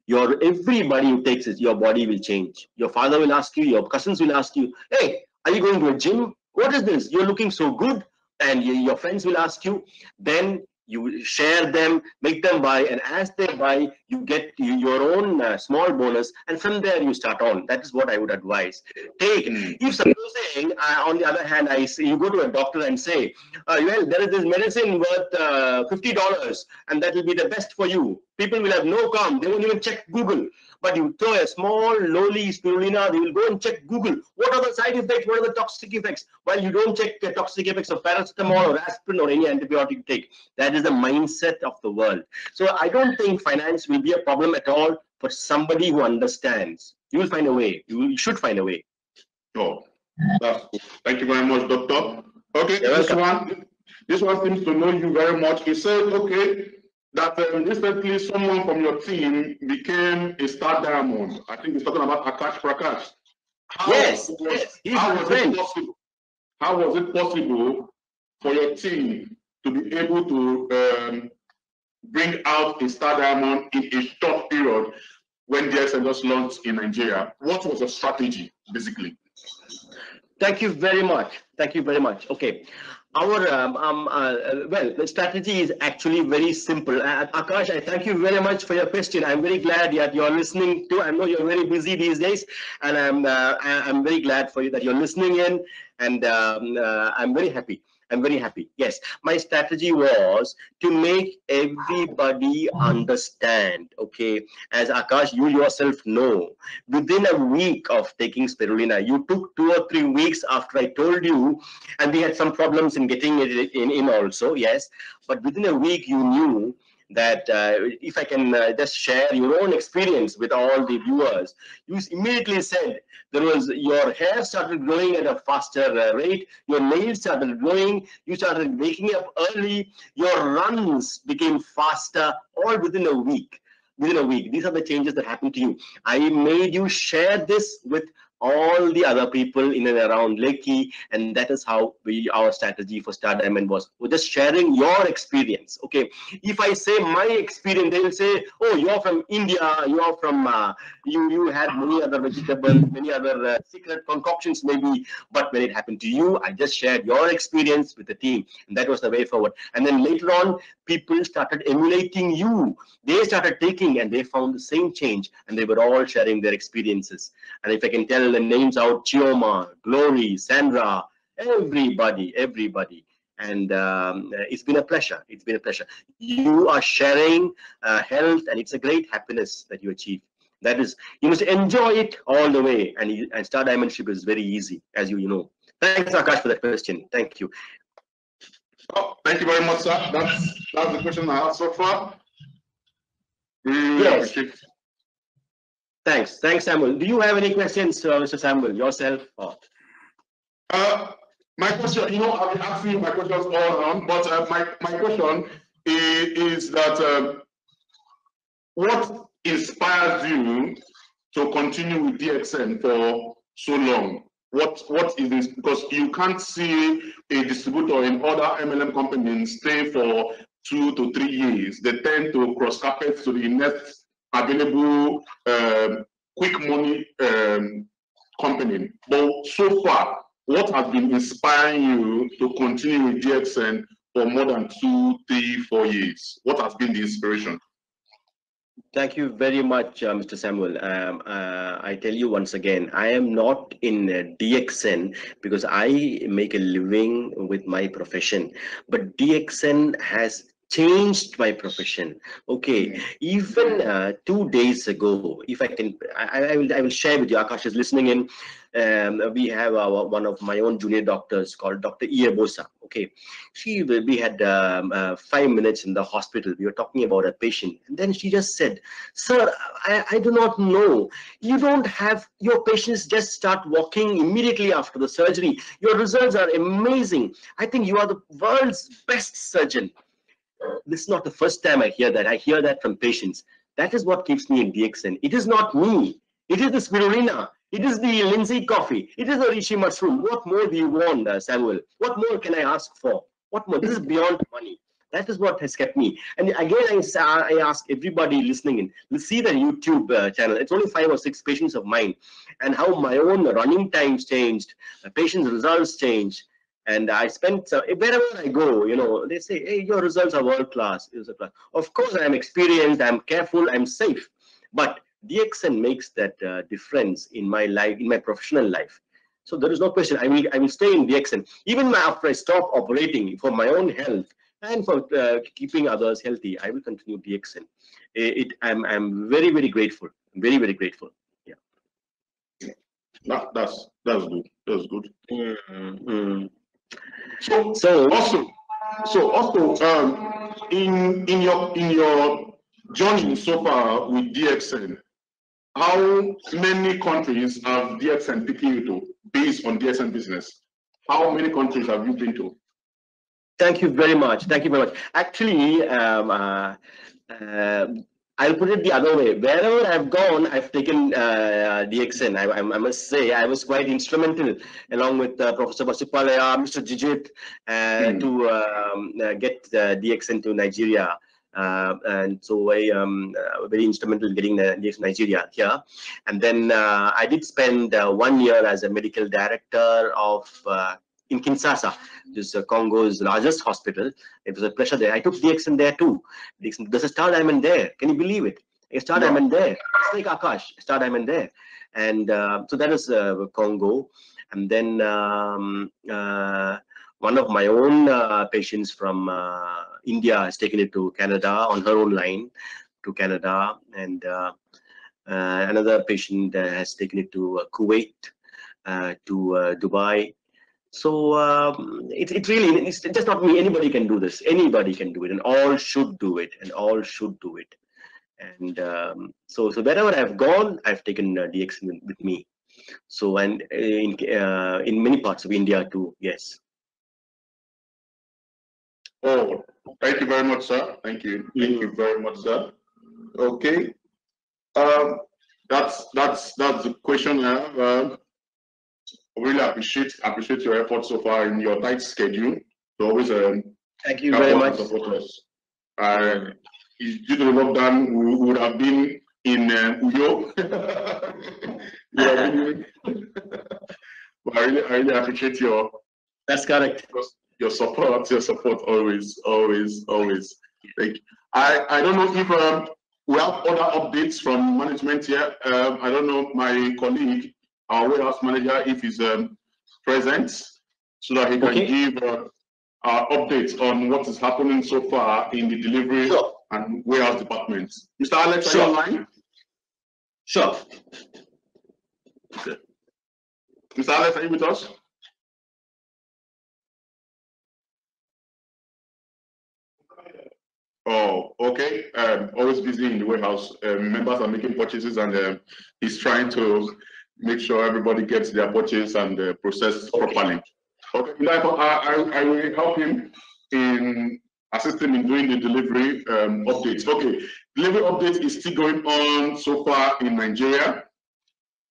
everybody who takes it, your body will change. Your father will ask you, your cousins will ask you, "Hey, are you going to a gym? What is this? You're looking so good." And your friends will ask you. Then you share them, make them buy, and as they buy, you get your own small bonus, and from there you start on. That is what I would advise. If supposing, on the other hand, you go to a doctor and say, "Well, there is this medicine worth $50, and that will be the best for you." People will have no calm. They won't even check Google. But you throw a small, lowly spirulina, they will go and check Google. What are the side effects? What are the toxic effects? While you don't check the toxic effects of paracetamol or aspirin or any antibiotic you take. That is the mindset of the world. So I don't think finance will be a problem at all for somebody who understands. You will find a way. You should find a way. Oh, thank you very much, Doctor. Okay, this one seems to know you very much. He said, okay, that recently someone from your team became a star diamond. I think he's talking about Akash Prakash. How was it possible for your team to be able to bring out a star diamond in a short period when DXN just launched in Nigeria? What was the strategy, basically? Thank you very much. Thank you very much. Okay. Our well, the strategy is actually very simple. Akash, I thank you very much for your question. I'm very glad that you're listening to. I know you're very busy these days, and I'm very glad for you that you're listening in, and I'm very happy. I'm very happy. Yes, my strategy was to make everybody understand. Okay, as Akash, you yourself know, within a week of taking spirulina, you took 2 or 3 weeks after I told you, and we had some problems in getting it in also. Yes, but within a week you knew that if I can just share your own experience with all the viewers. You immediately said your hair started growing at a faster rate, your nails started growing, you started waking up early, your runs became faster, all within a week. These are the changes that happened to you. I made you share this with all the other people in and around Lekki, and that is how our strategy for Star Diamond was. We're just sharing your experience. Okay, if I say my experience, they will say, "Oh, you're from India. You're from you had many other vegetables, many other secret concoctions, maybe." But when it happened to you, I just shared your experience with the team, and that was the way forward. And then later on, people started emulating you. They started taking, and they found the same change, and they were all sharing their experiences. And if I can tell the names out, Chioma, Glory, Sandra, everybody. And it's been a pleasure. You are sharing health, and it's a great happiness that you achieve. That is, you must enjoy it all the way. And Star Diamondship is very easy, as you know. Thanks, Akash, for that question. Thank you. Oh, thank you very much, sir. That's the question I have so far. Yes. Thanks, Samuel. Do you have any questions, Mr. Samuel, yourself? Or? My question, I've been asking my questions all around, but my question is that what inspires you to continue with DXN for so long? What is this? Because you can't see a distributor in other MLM companies stay for 2 to 3 years. They tend to cross carpet to the next available quick money company. But so far, what has been inspiring you to continue with DXN for more than 2, 3, 4 years? What has been the inspiration? Thank you very much, Mr. Samuel. I tell you once again, I am not in DXN because I make a living with my profession, but DXN has changed my profession. Okay, even 2 days ago, if I can, I will share with you. Akash is listening in. We have one of my own junior doctors called Dr. Iebosa. Okay, we had 5 minutes in the hospital. We were talking about a patient, and then she just said, "Sir, I do not know. You don't have your patients just start walking immediately after the surgery. Your results are amazing. I think you are the world's best surgeon." This is not the first time I hear that. I hear that from patients. That is what keeps me in DXN. It is not me. It is the spirulina. It is the linseed coffee. It is the reishi mushroom. What more do you want, Samuel? What more can I ask for? What more? This is beyond money. That is what has kept me. And again, I ask everybody listening in, let's see the YouTube channel. It's only 5 or 6 patients of mine, and how my own running times changed, patients' results changed. And I spent, wherever I go, they say, "Hey, your results are world class." Of course, I'm experienced, I'm careful, I'm safe. But DXN makes that difference in my life, in my professional life. So there is no question. I will stay in DXN. Even after I stop operating for my own health and for keeping others healthy, I will continue DXN. I'm very, very grateful. Very, very grateful. Yeah. That's good. That's good. Mm-hmm. So also in your journey so far with DXN, how many countries have DXN taken you to based on DXN business? How many countries have you been to? Thank you very much. Thank you very much. Actually, I'll put it the other way. Wherever I've gone, I've taken DXN. I must say, I was quite instrumental, along with Professor Basupalaya, Mr. Jijit, to get DXN to Nigeria. And so I very instrumental in getting DXN Nigeria here. And then I did spend 1 year as a medical director of in Kinshasa, which is Congo's largest hospital. It was a pleasure there. I took DXN there too. There's a Star Diamond there. Can you believe it? A Star Diamond there. It's like Akash, Star Diamond there. And so that is Congo. And then one of my own patients from India has taken it to Canada on her own line to Canada. And another patient has taken it to Kuwait, to Dubai. So it's really, it's just not me. Anybody can do this. Anybody can do it, and all should do it, and all should do it. And so wherever I've gone, I've taken DXN with me. So, and in many parts of India too. Yes. Oh, thank you very much, sir. Thank you. Thank you very much, sir. Okay. That's the question I have. Really appreciate your efforts so far in your tight schedule. So always thank you very much. Support us. Due to the lockdown, we would have been in Uyo. But I really appreciate your. That's correct. Your support always. Like I don't know if we have other updates from management here. I don't know, my colleague, our warehouse manager, if he's present, so that he can give updates on what is happening so far in the delivery and warehouse department. Mr. Alex, are you online? Sure. Okay. Mr. Alex, are you with us? Oh, okay. Always busy in the warehouse. Members are making purchases, and he's trying to make sure everybody gets their purchase and processed properly. Okay, I will help him in assist him in doing the delivery updates. Okay, delivery update is still going on so far in Nigeria,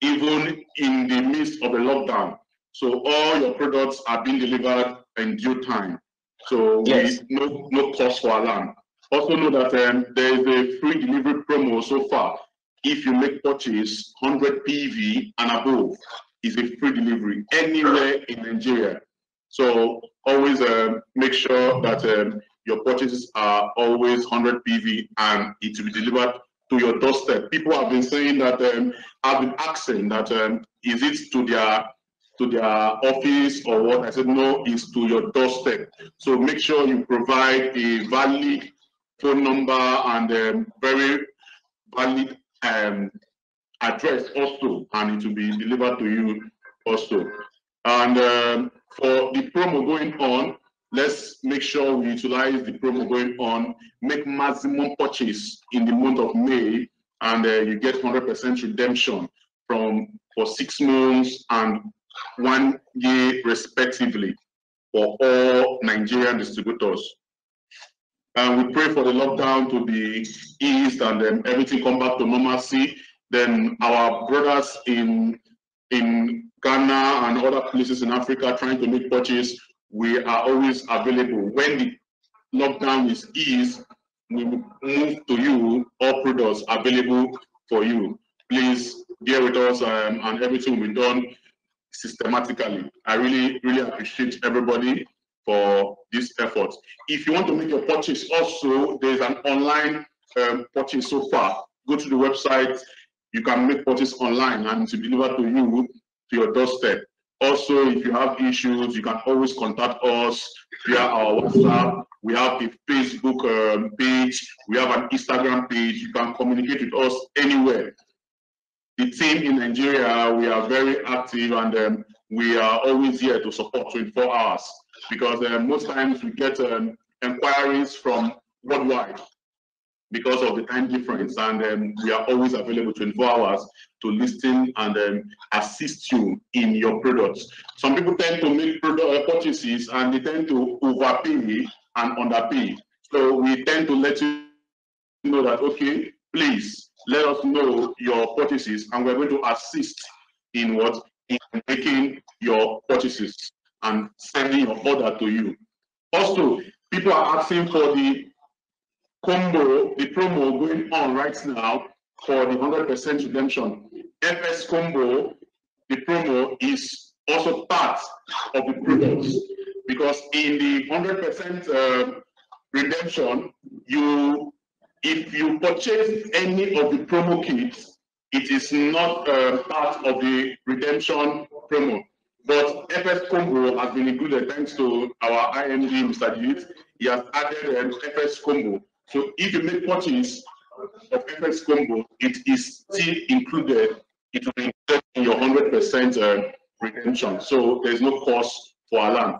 even in the midst of a lockdown. So all your products are being delivered in due time. So yes, no cause for alarm. Also know that there is a free delivery promo so far. If you make purchase 100 PV and above, is a free delivery anywhere in Nigeria. So always make sure that your purchases are always 100 PV and it will be delivered to your doorstep. People have been saying that, I've been asking that, is it to their office or what? I said, no, it's to your doorstep. So make sure you provide a valid phone number and very valid address also, and it will be delivered to you also. And for the promo going on, let's make sure we utilize the promo going on, make maximum purchase in the month of May, and you get 100% redemption for 6 months and 1 year respectively for all Nigerian distributors. And we pray for the lockdown to be eased and then everything come back to normalcy. Then our brothers in Ghana and other places in Africa trying to make purchase, we are always available. When the lockdown is eased, we will move to you, all products available for you. Please bear with us, and everything will be done systematically. I really appreciate everybody for this effort. If you want to make your purchase also, there's an online purchase so far. Go to the website, you can make purchase online and to deliver to you to your doorstep. Also, if you have issues, you can always contact us via our WhatsApp. We have a Facebook page, we have an Instagram page. You can communicate with us anywhere. The team in Nigeria, we are very active, and we are always here to support 24 hours because most times we get inquiries from worldwide because of the time difference, and we are always available 24 hours to listen and assist you in your products. Some people tend to make product purchases and they tend to overpay and underpay. So we tend to let you know that, okay, please let us know your purchases, and we're going to assist in making your purchases and sending your order to you. Also, people are asking for the combo, the promo going on right now for the 100% redemption. FS combo, the promo is also part of the products, because in the 100% redemption, if you purchase any of the promo kits, it is not part of the redemption promo. But FS Combo has been included thanks to our IMD, Mr. Judith. He has added FS Combo. So if you make purchase of FS Combo, it is still included. It will be included in your 100% redemption. So there's no cost for alarm.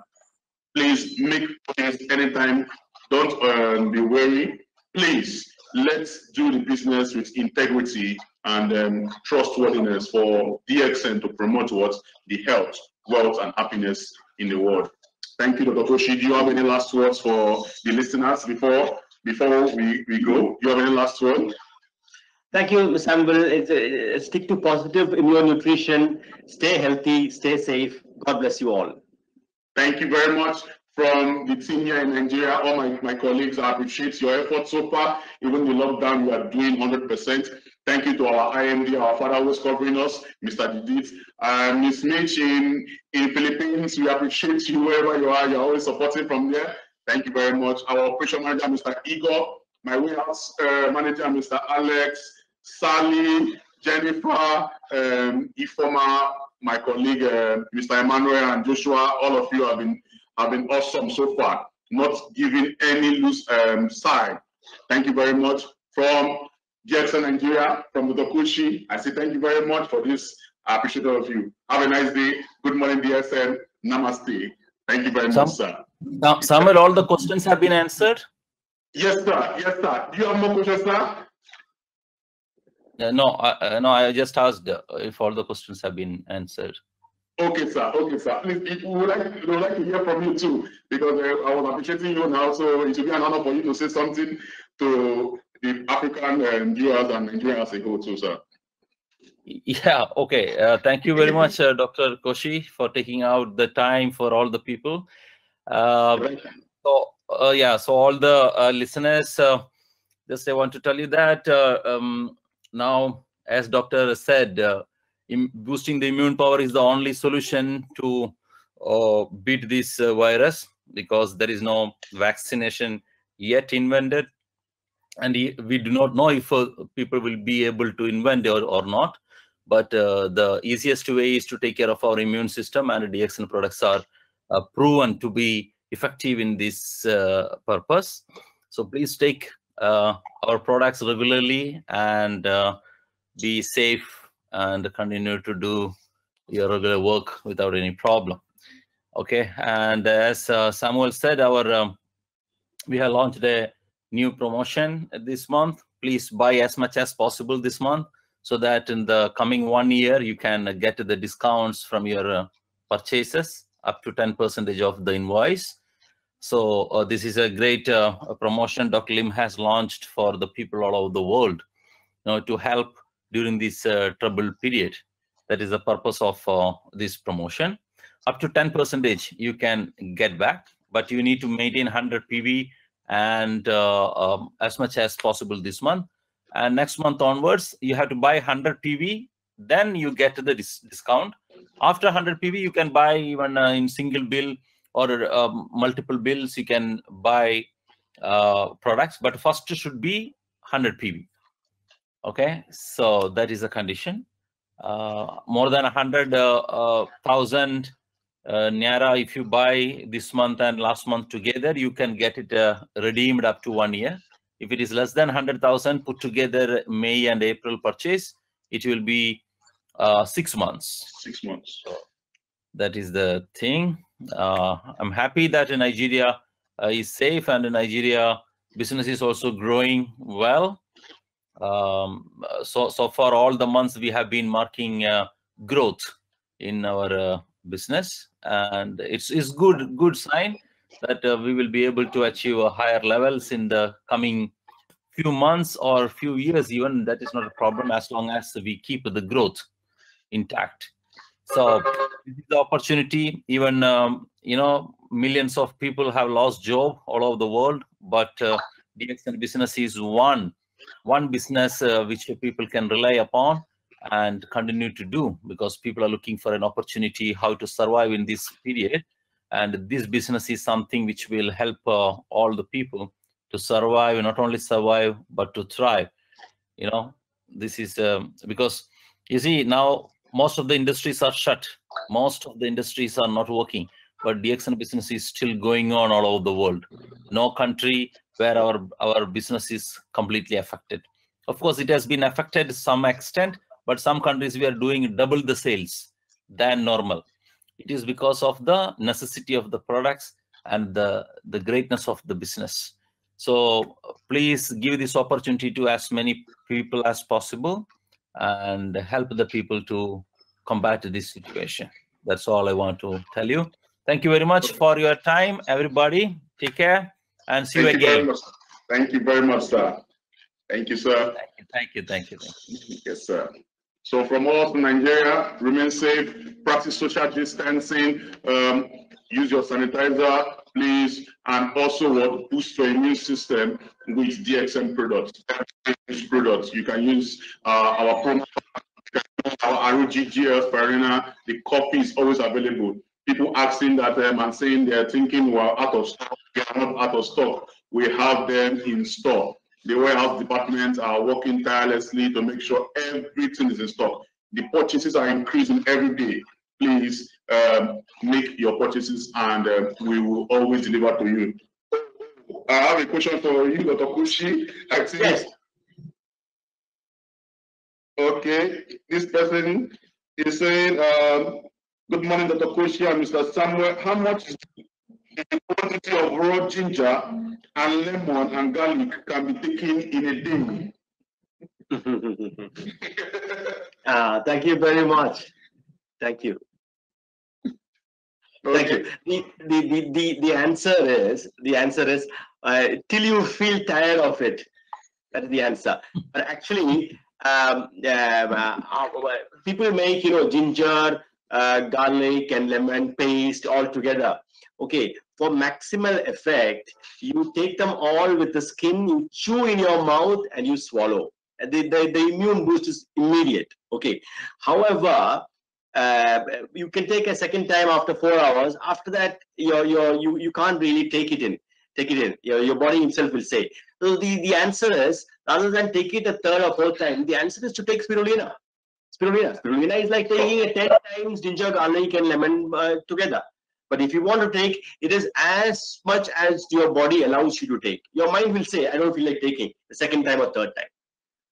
Please make purchase anytime. Don't be wary. Please, let's do the business with integrity and trustworthiness for DXN to promote what? The health, wealth, and happiness in the world. Thank you, Dr. Koshi. Do you have any last words for the listeners before we go? Do you have any last word? Thank you, Samuel. Stick to positive immune nutrition. Stay healthy, stay safe. God bless you all. Thank you very much. From the team here in Nigeria, all my colleagues, I appreciate your efforts so far. Even the lockdown, you are doing 100%. Thank you to our IMD, our father who is covering us, Mr. Didit. Ms. Mitch in Philippines, we appreciate you wherever you are. You're always supporting from there. Thank you very much. Our operation manager, Mr. Igor, my warehouse manager, Mr. Alex, Sally, Jennifer, Ifoma, my colleague, Mr. Emmanuel and Joshua, all of you have been awesome so far, not giving any loose side. Thank you very much. From DXN Nigeria, from the Dokuchi, I say thank you very much for this. I appreciate all of you. Have a nice day. Good morning, DXN. Namaste. Thank you very much, sir. Samuel, all the questions have been answered? Yes, sir. Yes, sir. Do you have more questions, sir? No, I just asked if all the questions have been answered. Okay, sir. Okay, sir. Please, we would like to hear from you too, because I was appreciating you now, so it will be an honor for you to say something to the African viewers and Nigeria as a whole too, sir. Yeah, okay. Thank you very much, Dr. Koshi, for taking out the time for all the people. So all the listeners, just I want to tell you that now, as doctor said, boosting the immune power is the only solution to beat this virus, because there is no vaccination yet invented, and we do not know if people will be able to invent it or not. But the easiest way is to take care of our immune system, and DXN products are proven to be effective in this purpose. So please take our products regularly and be safe and continue to do your regular work without any problem. Okay, and as Samuel said, we have launched a new promotion this month. Please buy as much as possible this month, so that in the coming 1 year you can get the discounts from your purchases up to 10% of the invoice. So this is a great promotion Dr. Lim has launched for the people all over the world, to help during this troubled period. That is the purpose of this promotion. Up to 10% you can get back, but you need to maintain 100 PV and as much as possible this month. And next month onwards, you have to buy 100 PV, then you get the discount. After 100 PV, you can buy even in single bill or multiple bills. You can buy products, but first should be 100 PV. Okay, so that is a condition. More than 100,000 Naira, if you buy this month and last month together, you can get it redeemed up to 1 year. If it is less than 100,000 put together May and April purchase, it will be 6 months. 6 months. So that is the thing. I'm happy that Nigeria is safe, and Nigeria business is also growing well. So far all the months we have been marking growth in our business, and it's good sign that we will be able to achieve higher levels in the coming few months or few years even. That is not a problem as long as we keep the growth intact. So this is the opportunity. Even millions of people have lost job all over the world, but DXN business is one business which people can rely upon and continue to do, because people are looking for an opportunity how to survive in this period, and this business is something which will help all the people to survive, not only survive but to thrive. This is because you see now most of the industries are shut, most of the industries are not working, but DXN business is still going on all over the world. No country where our business is completely affected. Of course, it has been affected to some extent, but some countries we are doing double the sales than normal. It is because of the necessity of the products and the greatness of the business. So please give this opportunity to as many people as possible and help the people to combat this situation. That's all I want to tell you. Thank you very much for your time, everybody. Take care and see you again. Thank you very much, sir. Thank you, sir. Thank you. Yes, sir. So from all of Nigeria, remain safe, practice social distancing, use your sanitizer, please, and also boost your immune system with DXM products. You can use our promo, our ROGGF Farina. The coffee is always available. People asking that and saying they're thinking we're out of stock. We are not out of stock. We have them in store. The warehouse departments are working tirelessly to make sure everything is in stock. The purchases are increasing every day. Please make your purchases and we will always deliver to you. I have a question for you, Dr. Koshi. Yes. Okay, this person is saying, good morning, Dr. Koshi and Mr. Samuel. How much is the quantity of raw ginger and lemon and garlic can be taken in a day? Thank you very much. Thank you. Okay. Thank you. The answer is till you feel tired of it. That's the answer. But actually, people make ginger, garlic, and lemon paste all together. Okay, for maximal effect, you take them all with the skin, you chew in your mouth, and you swallow. The immune boost is immediate. Okay. However, you can take a second time after 4 hours. After that, you can't really take it in. Your body itself will say. So the answer is, rather than take it a third or fourth time, the answer is to take spirulina. Spirulina is like taking 10 times ginger, garlic, and lemon together. But if you want to take, it is as much as your body allows you to take. Your mind will say, I don't feel like taking the second time or third time.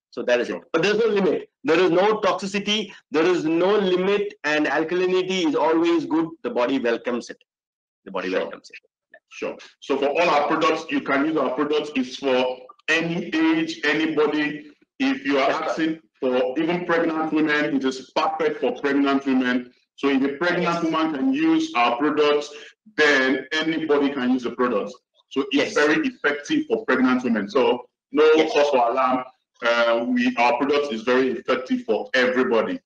So that is it. But there's no limit. There is no toxicity. There is no limit, and alkalinity is always good. The body welcomes it. Welcomes it. Sure. So for all our products, you can use our products. It's for any age, anybody. If you are asking for even pregnant women, it is perfect for pregnant women. So if a pregnant woman can use our products, then anybody can use the products. So it's very effective for pregnant women. So no cause for alarm. Our product is very effective for everybody,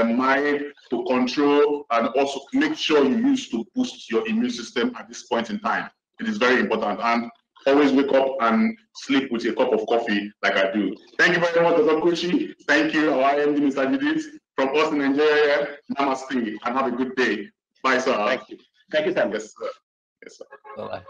mild to control, and also make sure you use to boost your immune system at this point in time. It is very important. And always wake up and sleep with a cup of coffee like I do. Thank you very much, Dr. Koshi. Thank you, our IMD, Mr. Judith. From us in Nigeria, namaste, and have a good day. Bye, sir. Thank you. Thank you, Sam. Yes, sir. Yes, sir. Bye-bye.